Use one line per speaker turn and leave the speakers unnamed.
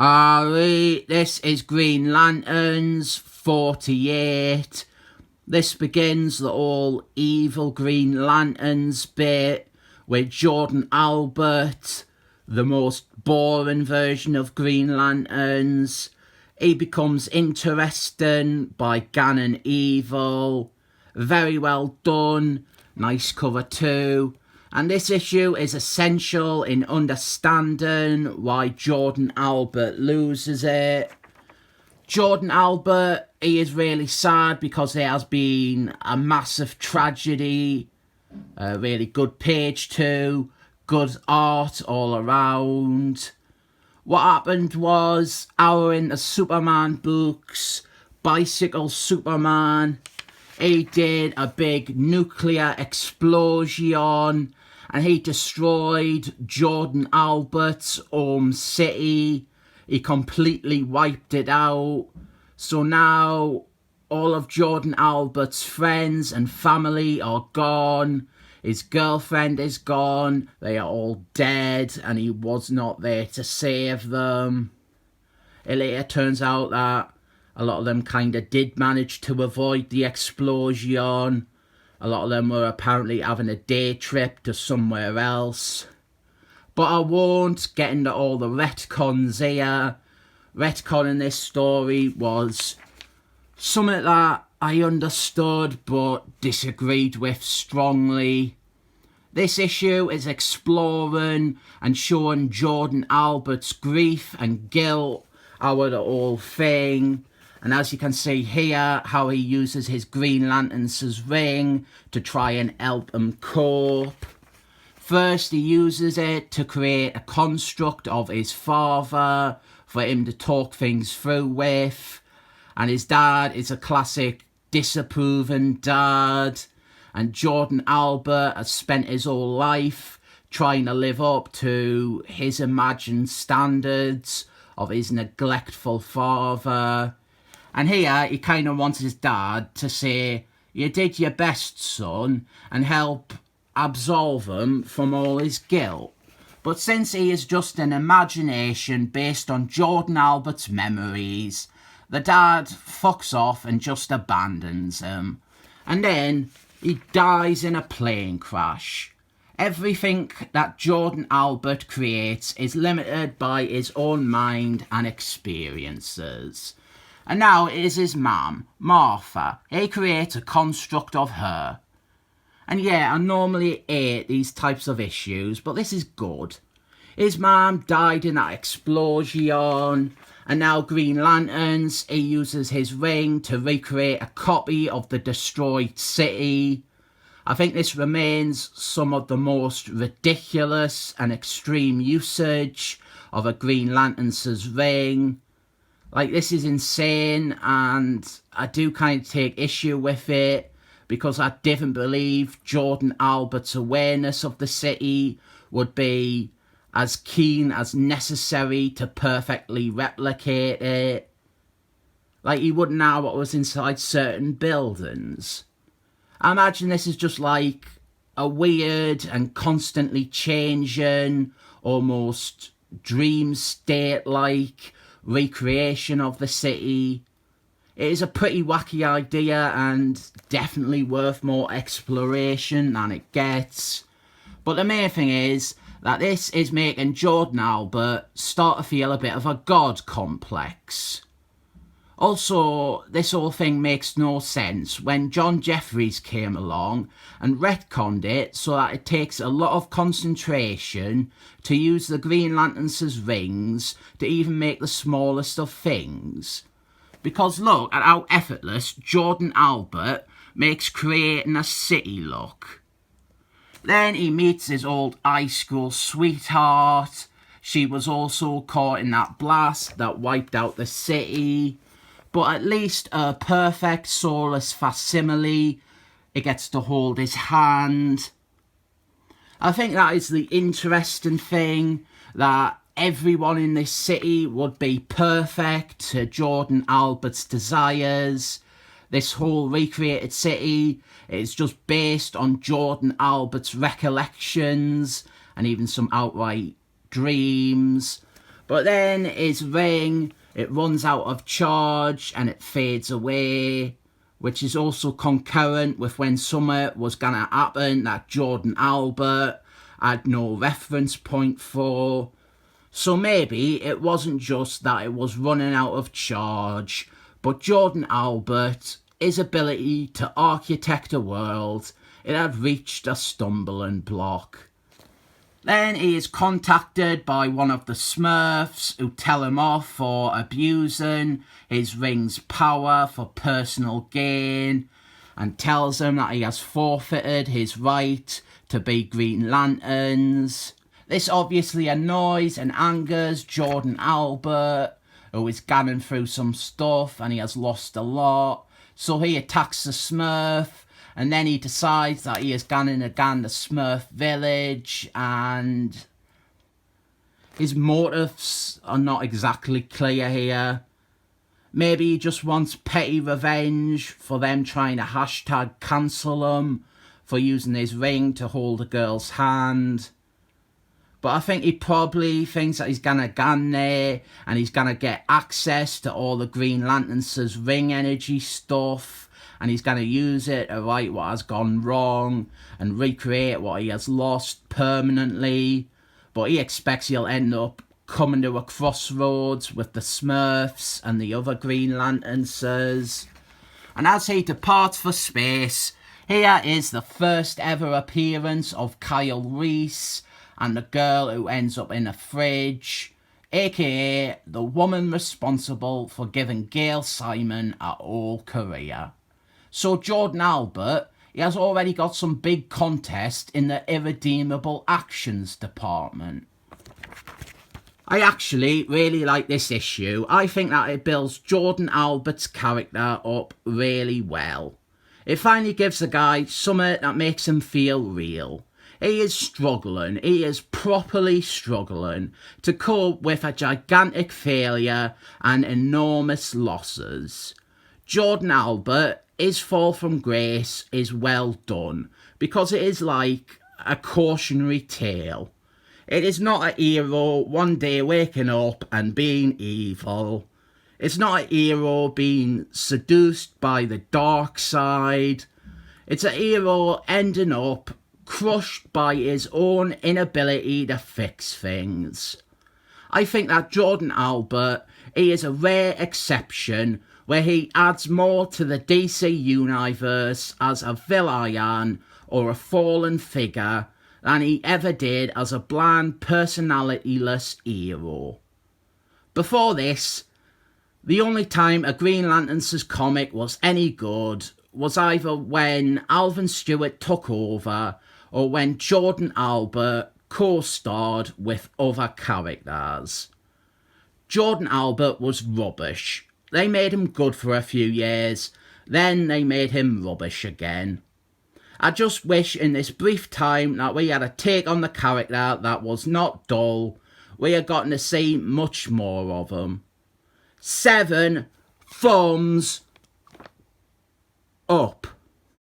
This is Green Lanterns 48. This begins the all evil Green Lanterns bit with Jordan Albert, the most boring version of Green Lanterns. He becomes interesting by Ganon Evil. Very well done. Nice cover too. And this issue is essential in understanding why Jordan Albert loses it. Jordan Albert, he is really sad because there has been a massive tragedy. A really good page too. Good art all around. What happened was, our in the Superman books, Bicycle Superman, he did a big nuclear explosion and he destroyed Jordan Albert's home city. He completely wiped it out. So now all of Jordan Albert's friends and family are gone. His girlfriend is gone. They are all dead and he was not there to save them. It later turns out that a lot of them kind of did manage to avoid the explosion. A lot of them were apparently having a day trip to somewhere else. But I won't get into all the retcons here. Retcon in this story was something that I understood but disagreed with strongly. This issue is exploring and showing Jordan Albert's grief and guilt over the whole thing. And as you can see here, how he uses his Green Lantern's ring to try and help him cope. First, he uses it to create a construct of his father for him to talk things through with. And his dad is a classic disapproving dad. And Jordan Albert has spent his whole life trying to live up to his imagined standards of his neglectful father. And here, he kind of wants his dad to say, "You did your best, son," and help absolve him from all his guilt. But since he is just an imagination based on Jordan Albert's memories, the dad fucks off and just abandons him. And then he dies in a plane crash. Everything that Jordan Albert creates is limited by his own mind and experiences. And now it is his mum, Martha. He creates a construct of her. And yeah, I normally hate these types of issues, but this is good. His mum died in that explosion, and now Green Lanterns, he uses his ring to recreate a copy of the destroyed city. I think this remains some of the most ridiculous and extreme usage of a Green Lantern's ring. Like, this is insane, and I do kind of take issue with it because I didn't believe Jordan Albert's awareness of the city would be as keen as necessary to perfectly replicate it. Like, he wouldn't know what was inside certain buildings. I imagine this is just like a weird and constantly changing, almost dream state-like recreation of the city. It is a pretty wacky idea and definitely worth more exploration than it gets. But the main thing is that this is making Jordan Albert start to feel a bit of a god complex. Also, this whole thing makes no sense when John Jeffries came along and retconned it so that it takes a lot of concentration to use the Green Lantern's rings to even make the smallest of things. Because look at how effortless Jordan Albert makes creating a city look. Then he meets his old high school sweetheart. She was also caught in that blast that wiped out the city. But at least a perfect soulless facsimile, it gets to hold his hand. I think that is the interesting thing, that everyone in this city would be perfect to Jordan Albert's desires. This whole recreated city is just based on Jordan Albert's recollections and even some outright dreams. But then his ring, it runs out of charge and it fades away, which is also concurrent with when something was going to happen that Jordan Albert had no reference point for. So maybe it wasn't just that it was running out of charge, but Jordan Albert, his ability to architect a world, it had reached a stumbling block. Then he is contacted by one of the Smurfs who tell him off for abusing his ring's power for personal gain and tells him that he has forfeited his right to be Green Lanterns. This obviously annoys and angers Jordan Albert, who is going through some stuff and he has lost a lot. So he attacks the Smurf, and then he decides that he is going again the Smurf village, and his motives are not exactly clear here. Maybe he just wants petty revenge for them trying to hashtag cancel him for using his ring to hold a girl's hand. But I think he probably thinks that he's gonna go there and he's gonna get access to all the Green Lanterns' ring energy stuff, and he's gonna use it to right what has gone wrong and recreate what he has lost permanently. But he expects he'll end up coming to a crossroads with the Smurfs and the other Green Lanterns. And as he departs for space, here is the first ever appearance of Kyle Reese and the girl who ends up in a fridge, aka the woman responsible for giving Gail Simon a whole career. So Jordan Albert, he has already got some big contest in the irredeemable actions department. I actually really like this issue. I think that it builds Jordan Albert's character up really well. It finally gives the guy something that makes him feel real. He is struggling, he is properly struggling to cope with a gigantic failure and enormous losses. Jordan Albert, his fall from grace is well done because it is like a cautionary tale. It is not a hero one day waking up and being evil. It's not a hero being seduced by the dark side. It's a hero ending up crushed by his own inability to fix things. I think that Jordan Albert, he is a rare exception where he adds more to the DC universe as a villain or a fallen figure than he ever did as a bland, personality-less hero. Before this, the only time a Green Lanterns comic was any good was either when Alvin Stewart took over or when Jordan Albert co-starred with other characters. Jordan Albert was rubbish. They made him good for a few years, then they made him rubbish again. I just wish in this brief time that we had a take on the character that was not dull. We had gotten to see much more of him. 7 thumbs up.